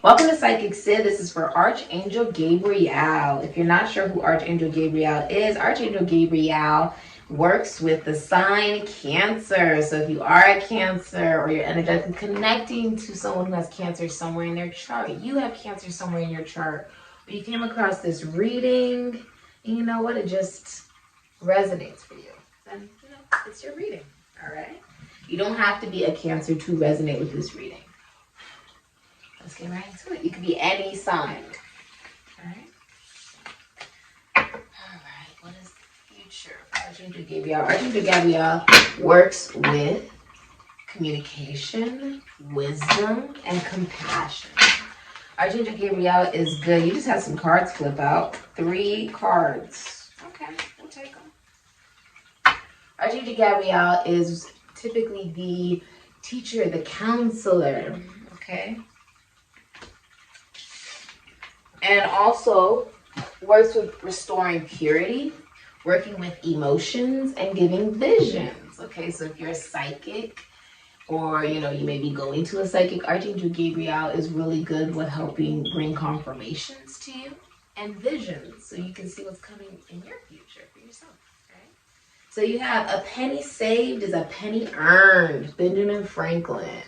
Welcome to Sikiksyd. This is for Archangel Gabriel. If you're not sure who Archangel Gabriel is, Archangel Gabriel works with the sign Cancer. So if you are a Cancer or you're energetically connecting to someone who has Cancer somewhere in their chart, you have Cancer somewhere in your chart, or you came across this reading, and you know what, it just resonates for you, then it's your reading. All right, you don't have to be a Cancer to resonate with this reading. Let's get right into it. You could be any sign. All right. All right. What is the future for Archangel Gabriel? Archangel Gabriel works with communication, wisdom, and compassion. Archangel Gabriel is good. You just have some cards flip out. 3 cards. Okay, we'll take them. Archangel Gabriel is typically the teacher, the counselor. Okay. And also works with restoring purity, working with emotions, and giving visions. Okay, so if you're a psychic, or you may be going to a psychic, Archangel Gabriel is really good with helping bring confirmations to you and visions, so you can see what's coming in your future for yourself. Okay? So you have a penny saved is a penny earned. Benjamin Franklin.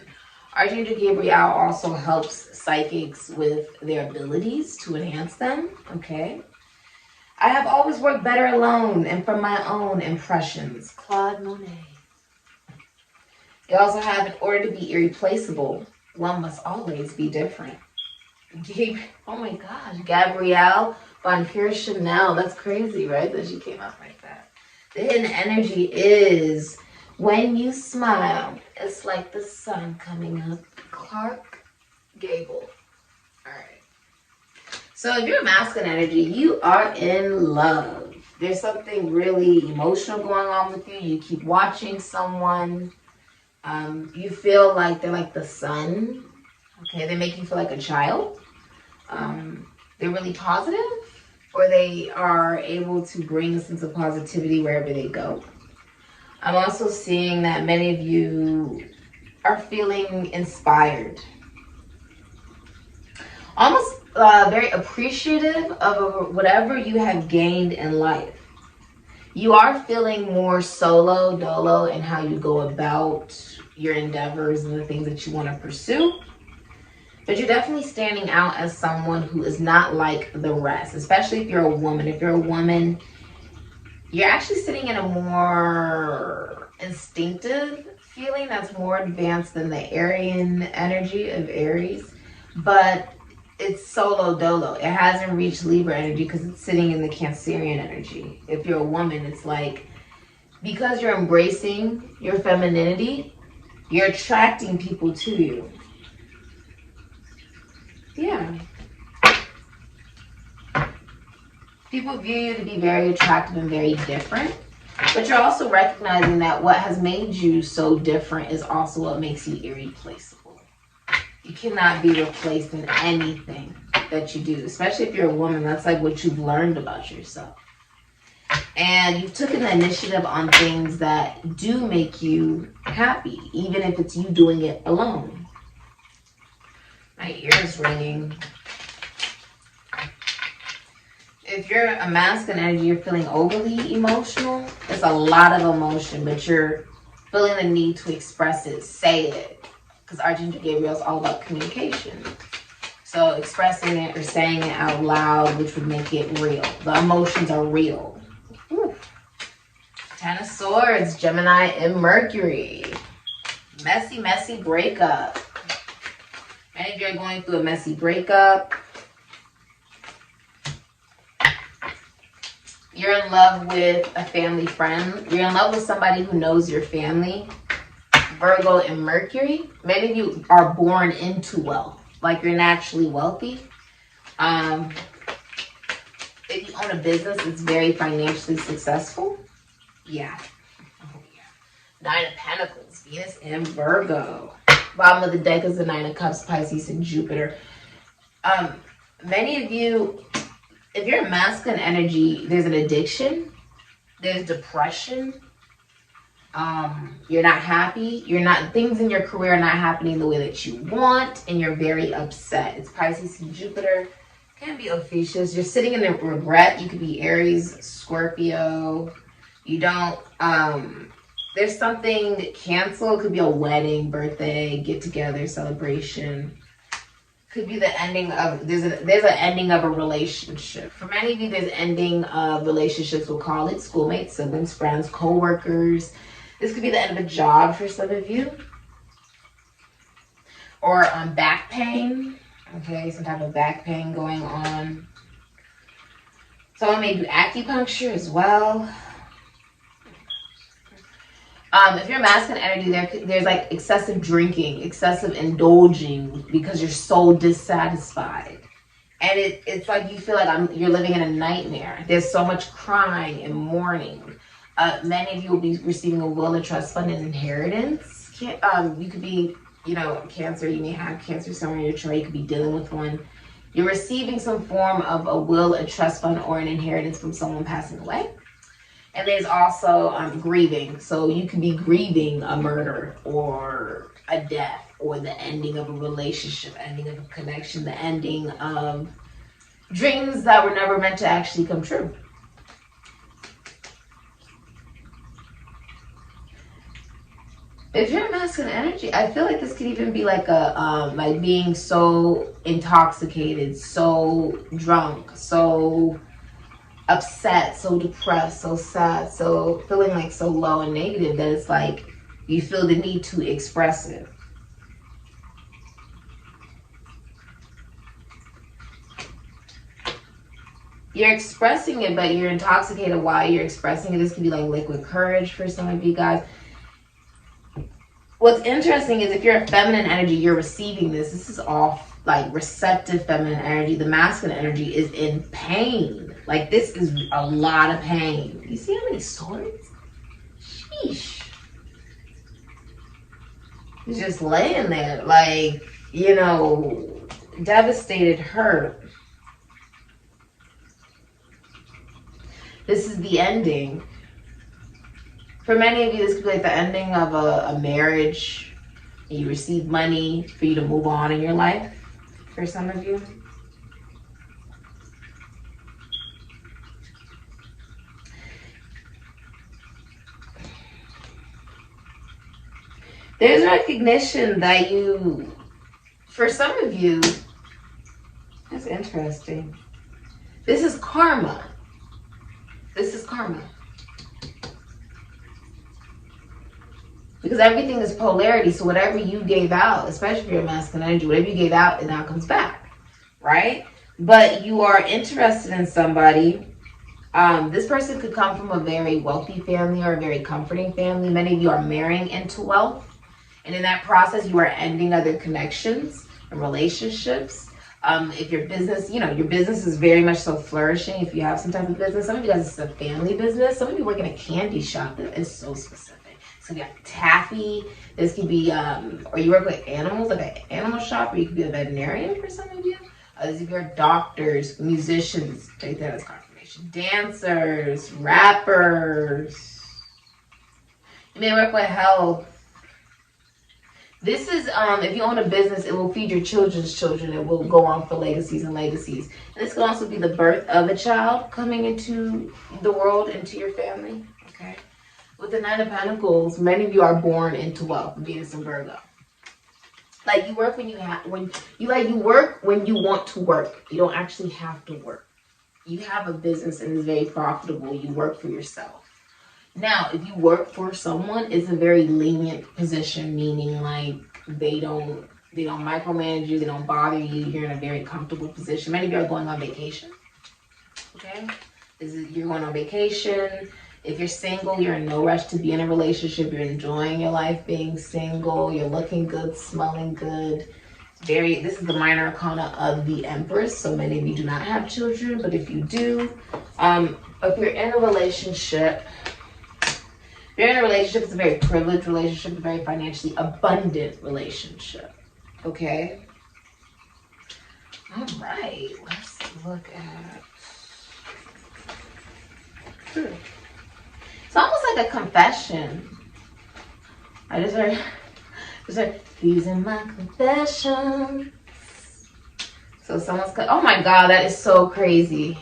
Archangel Gabriel also helps psychics with their abilities to enhance them, okay? I have always worked better alone and from my own impressions. Claude Monet. You also have, in order to be irreplaceable, one must always be different. Oh my gosh, Gabrielle von Chanel. That's crazy, right? That she came out like that. The hidden energy is, when you smile, it's like the sun coming up. Clark Gable. All right. So if you're a masculine energy, you are in love. There's something really emotional going on with you. You keep watching someone. You feel like they're like the sun. Okay, they make you feel like a child. They're really positive, or they are able to bring a sense of positivity wherever they go. I'm also seeing that many of you are feeling inspired. Almost very appreciative of whatever you have gained in life. You are feeling more solo, dolo in how you go about your endeavors and the things that you want to pursue. But you're definitely standing out as someone who is not like the rest, especially if you're a woman. If you're a woman, you're actually sitting in a more instinctive feeling that's more advanced than the Aryan energy of Aries, but it's solo dolo. It hasn't reached Libra energy because it's sitting in the Cancerian energy. If you're a woman, it's like, because you're embracing your femininity, you're attracting people to you. Yeah. People view you to be very attractive and very different, but you're also recognizing that what has made you so different is also what makes you irreplaceable. You cannot be replaced in anything that you do, especially if you're a woman. That's like what you've learned about yourself. And you've taken the initiative on things that do make you happy, even if it's you doing it alone. My ear is ringing. If you're a masculine energy, you're feeling overly emotional. It's a lot of emotion, but you're feeling the need to express it, say it. Because Archangel Gabriel is all about communication. So expressing it or saying it out loud, which would make it real. The emotions are real. Whew. 10 of Swords, Gemini and Mercury. Messy, messy breakup. Many of you are going through a messy breakup. You're in love with a family friend. You're in love with somebody who knows your family. Virgo and Mercury. Many of you are born into wealth. Like you're naturally wealthy. If you own a business, it's very financially successful. Yeah. Oh, yeah. 9 of Pentacles. Venus and Virgo. Bottom of the deck is the 9 of Cups, Pisces and Jupiter. Many of you, if you're a masculine energy, there's an addiction, there's depression, You're not happy. Things in your career are not happening the way that you want, and you're very upset. It's Pisces and Jupiter. Can be officious. You're sitting in a regret. You could be Aries, Scorpio. You don't, there's something canceled. It could be a wedding, birthday, get together, celebration. Could be the ending of, there's an ending of a relationship. For many of you, there's ending of relationships. We'll call it schoolmates, siblings, friends, co-workers. This could be the end of a job for some of you. Or back pain. Okay, some type of back pain going on. Someone may do acupuncture as well. If you're masculine energy, there's like excessive drinking, excessive indulging because you're so dissatisfied. And it's like you feel like you're living in a nightmare. There's so much crying and mourning. Many of you will be receiving a will, a trust fund, and inheritance. You could be, Cancer. You may have Cancer somewhere in your chart. You could be dealing with one. You're receiving some form of a will, a trust fund, or an inheritance from someone passing away. And there's also grieving. So you could be grieving a murder or a death or the ending of a relationship, ending of a connection, the ending of dreams that were never meant to actually come true. If you're masculine energy, I feel like this could even be like like being so intoxicated, so drunk, so upset, so depressed, so sad, so feeling like so low and negative that it's like you feel the need to express it. You're expressing it, but you're intoxicated while you're expressing it. This could be like liquid courage for some of you guys. What's interesting is if you're a feminine energy, you're receiving this. This is all like receptive feminine energy. The masculine energy is in pain. Like this is a lot of pain. You see how many swords? Sheesh. He's just laying there like, devastated, hurt. This is the ending. For many of you, this could be like the ending of a marriage. You receive money for you to move on in your life. For some of you. There's recognition that for some of you, that's interesting. This is karma. This is karma. Because everything is polarity. So whatever you gave out, especially if you're masculine energy, whatever you gave out, it now comes back. Right? But you are interested in somebody. This person could come from a very wealthy family or a very comforting family. Many of you are marrying into wealth. And in that process, you are ending other connections and relationships. If your business, your business is very much so flourishing. If you have some type of business, some of you guys, it's a family business. Some of you work in a candy shop that is so specific. So you got taffy. This could be, or you work with animals, like an animal shop, or you could be a veterinarian for some of you. Others of you are doctors, musicians, take that as confirmation. Dancers, rappers. You may work with health. This is, if you own a business, it will feed your children's children. It will go on for legacies and legacies. And this can also be the birth of a child coming into the world, into your family. Okay. With the Nine of Pentacles, many of you are born into wealth, Venus and Virgo. Like you work when you work when you want to work. You don't actually have to work. You have a business and it's very profitable. You work for yourself. Now, if you work for someone, it's a very lenient position, meaning like they don't micromanage you, they don't bother you. You're in a very comfortable position. Many of you are going on vacation. Okay, you're going on vacation. If you're single, you're in no rush to be in a relationship. You're enjoying your life being single. You're looking good, smelling good. This is the minor arcana of the Empress. So many of you do not have children, but if you do, if you're in a relationship, it's a very privileged relationship, a very financially abundant relationship. Okay? All right, let's look at... It's almost like a confession. I just heard, these are my confessions. So someone's, oh my God, that is so crazy.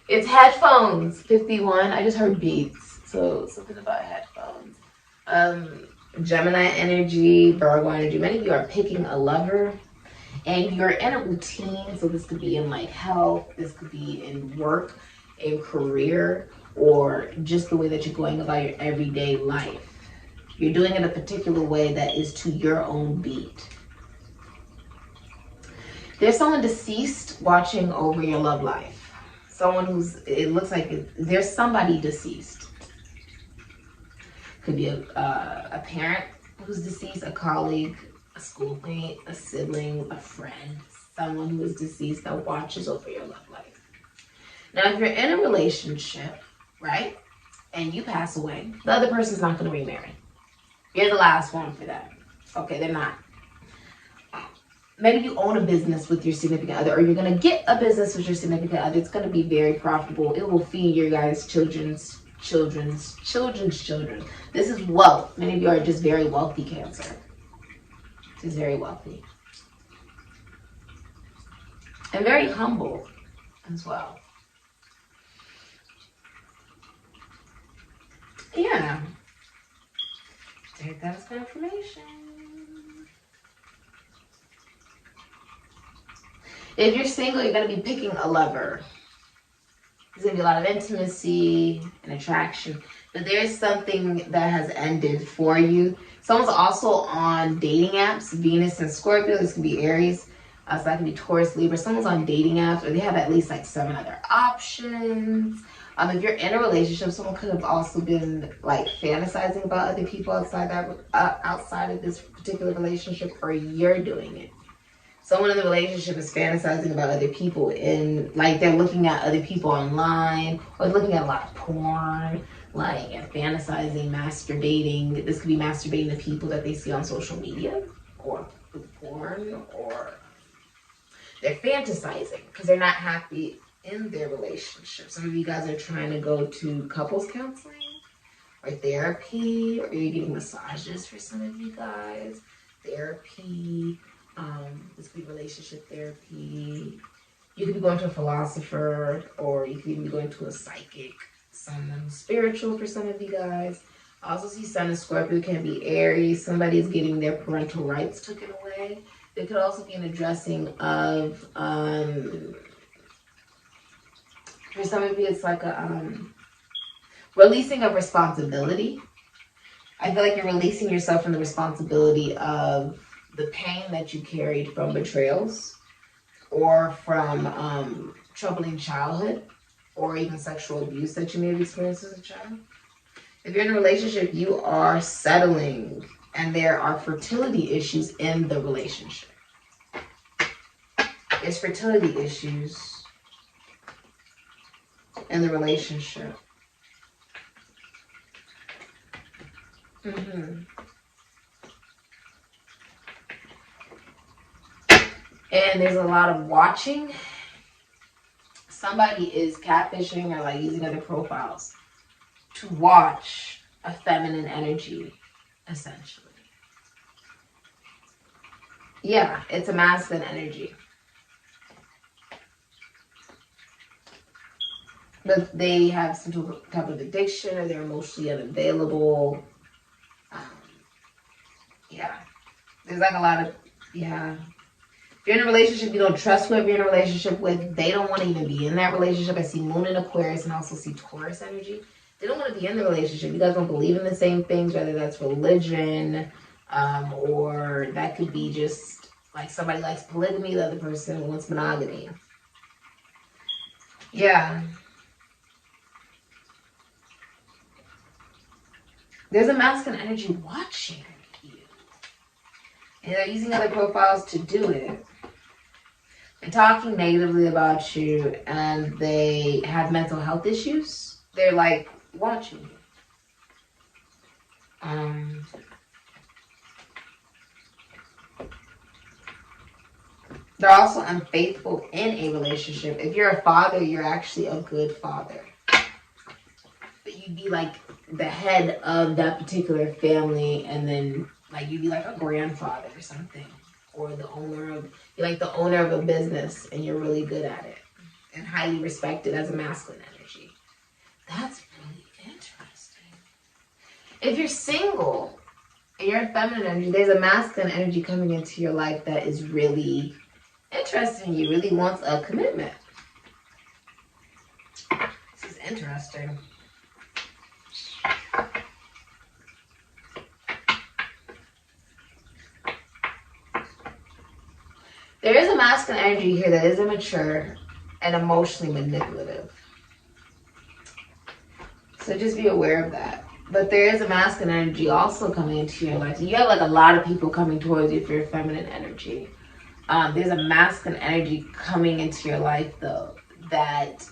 It's headphones, 51. I just heard beats. So something about headphones. Gemini energy, Virgo energy. Many of you are picking a lover and you're in a routine. So this could be in like health, this could be in work, in career, or just the way that you're going about your everyday life. You're doing it a particular way that is to your own beat. There's someone deceased watching over your love life. Someone who's, it looks like there's somebody deceased. Could be a parent who's deceased, a colleague, a schoolmate, a sibling, a friend, someone who is deceased that watches over your love life. Now, if you're in a relationship, right, and you pass away, the other person's not going to remarry. You're the last one for that. Okay, they're not. Maybe you own a business with your significant other, or you're going to get a business with your significant other. It's going to be very profitable. It will feed your guys' children's children. This is wealth. Many of you are just very wealthy, Cancer. Just very wealthy. And very humble as well. Yeah. Take that as confirmation. If you're single, you're going to be picking a lover. There's going to be a lot of intimacy and attraction. But there's something that has ended for you. Someone's also on dating apps. Venus and Scorpio. This could be Aries. So that could be Taurus, Libra. Someone's on dating apps, or they have at least like 7 other options. If you're in a relationship, someone could have also been like fantasizing about other people outside of this particular relationship, or you're doing it. Someone in the relationship is fantasizing about other people like they're looking at other people online, or looking at a lot of porn, like, and fantasizing, masturbating. This could be masturbating to people that they see on social media, or porn, or they're fantasizing because they're not happy in their relationship. Some of you guys are trying to go to couples counseling or therapy, or you're getting massages for some of you guys. Therapy. This could be relationship therapy. You could be going to a philosopher, or you could even be going to a psychic, someone spiritual for some of you guys. I also see Sun and Scorpio can be Aries. Somebody's getting their parental rights taken away. There could also be an addressing of, for some of you, it's like a releasing of responsibility. I feel like you're releasing yourself from the responsibility of the pain that you carried from betrayals, or from troubling childhood, or even sexual abuse that you may have experienced as a child. If you're in a relationship, you are settling, and there are fertility issues in the relationship. There's fertility issues in the relationship. And there's a lot of watching. Somebody is catfishing or like using other profiles to watch a feminine energy, essentially. Yeah, it's a masculine energy. But they have some type of addiction, or they're emotionally unavailable. Yeah. There's like a lot of, yeah. If you're in a relationship, you don't trust whoever you're in a relationship with. They don't want to even be in that relationship. I see Moon in Aquarius, and I also see Taurus energy. They don't want to be in the relationship. You guys don't believe in the same things, whether that's religion, or that could be just like somebody likes polygamy, the other person wants monogamy. Yeah. There's a masculine energy watching you. And they're using other profiles to do it. They're talking negatively about you, and they have mental health issues. They're like watching you. They're also unfaithful in a relationship. If you're a father, you're actually a good father. But you'd be like the head of that particular family, and then like you'd be like a grandfather or something, or the owner of, you're like the owner of a business and you're really good at it and highly respected as a masculine energy. That's really interesting. If you're single and you're a feminine energy, there's a masculine energy coming into your life that is really interested in you, really wants a commitment. This is interesting. There is a masculine energy here that is immature and emotionally manipulative. So just be aware of that. But there is a masculine energy also coming into your life. So you have like a lot of people coming towards you if you're feminine energy. There's a masculine energy coming into your life though that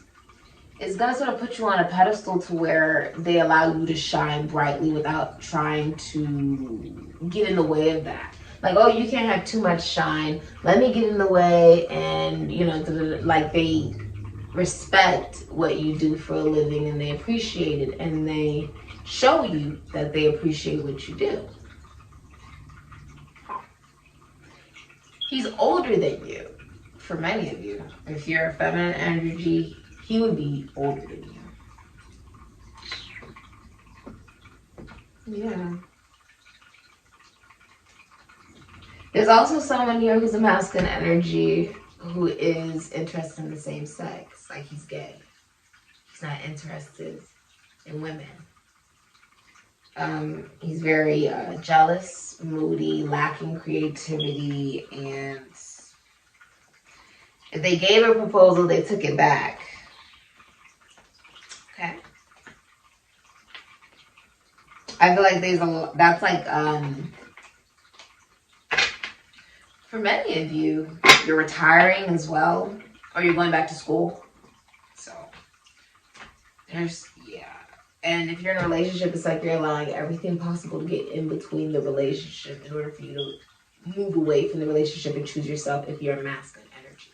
is going to sort of put you on a pedestal to where they allow you to shine brightly without trying to get in the way of that. Like, oh, you can't have too much shine. Let me get in the way. And, you know, like they respect what you do for a living and they appreciate it. And they show you that they appreciate what you do. He's older than you, for many of you. If you're a feminine energy, he would be older than you. Yeah. There's also someone here who's a masculine energy who is interested in the same sex. Like he's gay. He's not interested in women. He's very jealous, moody, lacking creativity, and if they gave a proposal, they took it back. Okay. I feel like there's that's like, for many of you, you're retiring as well, or you're going back to school. So there's, yeah. And if you're in a relationship, it's like you're allowing everything possible to get in between the relationship in order for you to move away from the relationship and choose yourself if you're a masculine energy.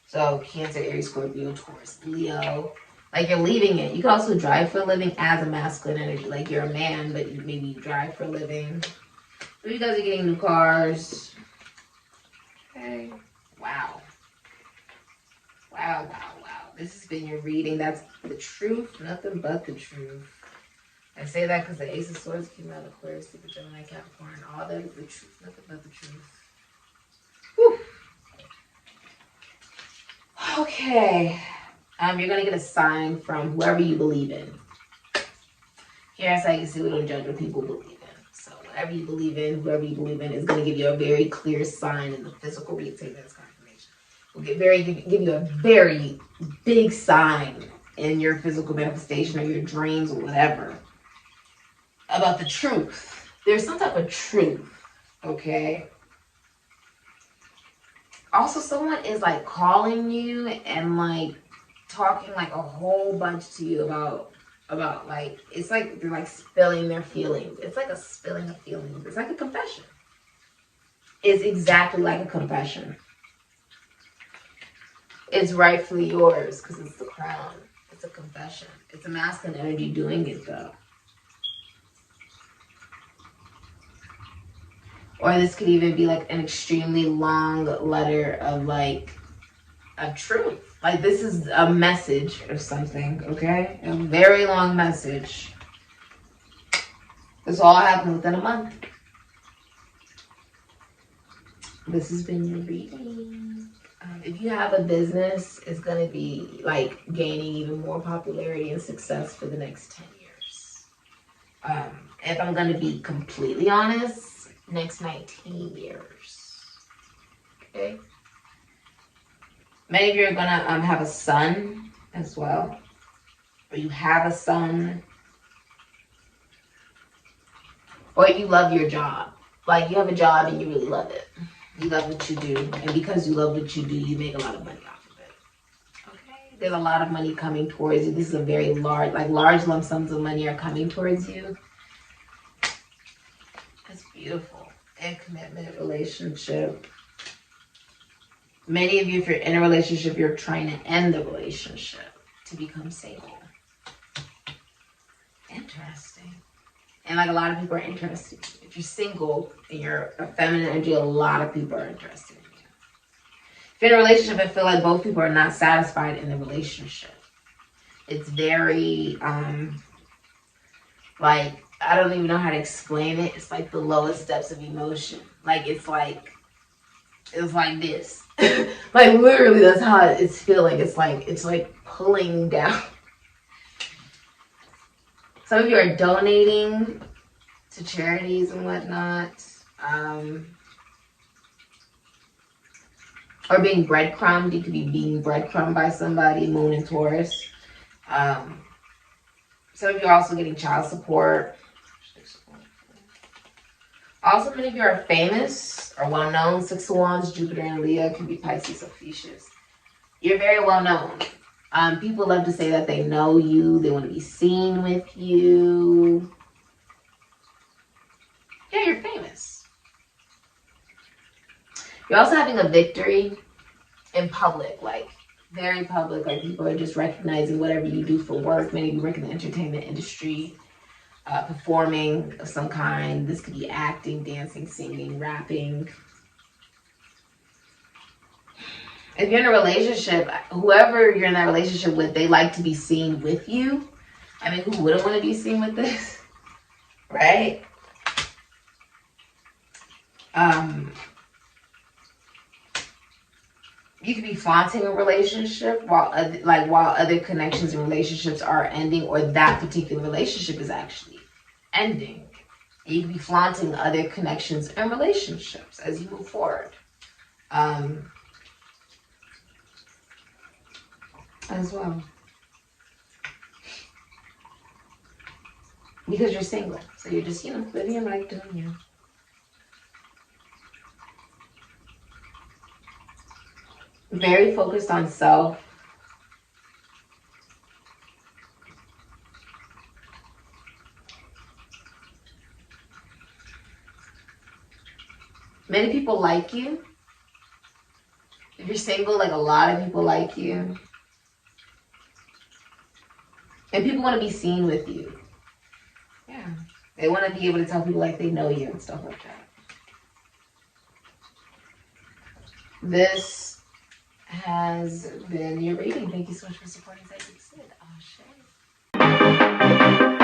So Cancer, Aries, Scorpio, Taurus, Leo. Like you're leaving it. You can also drive for a living as a masculine energy. Like you're a man, but maybe you drive for a living. So you guys are getting new cars. Okay. Wow. Wow, wow, wow. This has been your reading. That's the truth, nothing but the truth. I say that because the Ace of Swords came out of Aquarius, Libra, Gemini, Capricorn. All that is the truth, nothing but the truth. Whew. Okay. You're going to get a sign from whoever you believe in. Here at Sikiksyd, we don't judge what people believe in. So whatever you believe in, whoever you believe in is going to give you a very clear sign in the physical read. Take that as confirmation. Will give you a very big sign in your physical manifestation or your dreams or whatever about the truth. There's some type of truth, okay? Also, someone is like calling you and like talking like a whole bunch to you about like, it's like they're like spilling their feelings. It's like a spilling of feelings. It's like a confession. It's exactly like a confession. It's rightfully yours because it's the crown. It's a confession. It's a masculine energy doing it though. Or this could even be like an extremely long letter of like a truth. Like this is a message or something, okay? A very long message. This all happened within a month. This has been your reading. If you have a business, it's going to be like gaining even more popularity and success for the next 10 years. If I'm going to be completely honest, next 19 years. Okay? Many of you are going to have a son as well. Or you have a son. Or you love your job. Like you have a job and you really love it. You love what you do. And because you love what you do, you make a lot of money off of it. Okay? There's a lot of money coming towards you. This is a very large, like large lump sums of money are coming towards you. That's beautiful. And commitment, relationship. Many of you, if you're in a relationship, you're trying to end the relationship to become single. Interesting. And like a lot of people are interested. If you're single and you're a feminine energy, a lot of people are interested in you. If you're in a relationship, I feel like both people are not satisfied in the relationship. It's very, like, I don't even know how to explain it. It's like the lowest depths of emotion. Like, it's like this. Like, literally, that's how it's feeling. It's like pulling down. Some of you are donating to charities and whatnot. Or being breadcrumbed. You could be being breadcrumbed by somebody, Moon and Taurus. Some of you are also getting child support. Also, many of you are famous or well-known. 6 of Wands, Jupiter and Leo, can be Pisces, Ophiuchus. You're very well-known. People love to say that they know you. They want to be seen with you. Yeah, you're famous. You're also having a victory in public, like very public. Like people are just recognizing whatever you do for work. Many of you work in the entertainment industry. Performing of some kind. This could be acting, dancing, singing, rapping. If you're in a relationship, whoever you're in that relationship with, they like to be seen with you. I mean, who wouldn't want to be seen with this? Right? You could be flaunting a relationship while other connections and relationships are ending, or that particular relationship is actually ending. You could be flaunting other connections and relationships as you move forward. As well. Because you're single. So you're just, living your life, doing you. Very focused on self. Many people like you. If you're single, like a lot of people like you. And people want to be seen with you. Yeah. They want to be able to tell people like they know you and stuff like that. This has been your reading. Thank you so much for supporting Sikiksyd. Oh, shit.